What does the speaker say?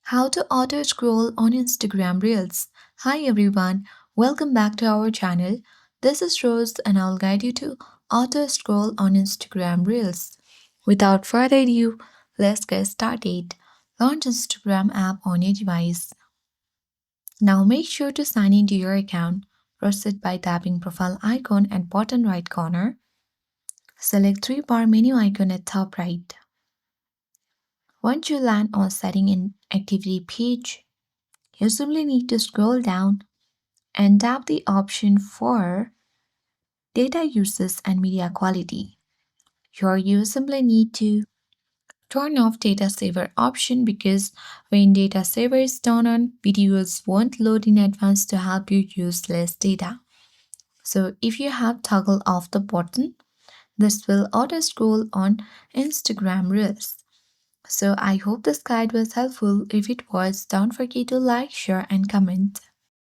How to auto scroll on Instagram Reels. Hi everyone, welcome back to our channel. This is Rose and I'll guide you to auto scroll on Instagram Reels. Without further ado, let's get started. Launch Instagram app on your device. Now make sure to sign into your account. Proceed by tapping profile icon at bottom right corner. Select three-bar menu icon at top right. Once you land on setting in activity page, you simply need to scroll down and tap the option for data uses and media quality. Here you simply need to turn off data saver option because when data saver is turned on, videos won't load in advance to help you use less data. So if you have toggled off the button, this will auto scroll on Instagram Reels. So I hope this guide was helpful. If it was, don't forget to like, share and comment.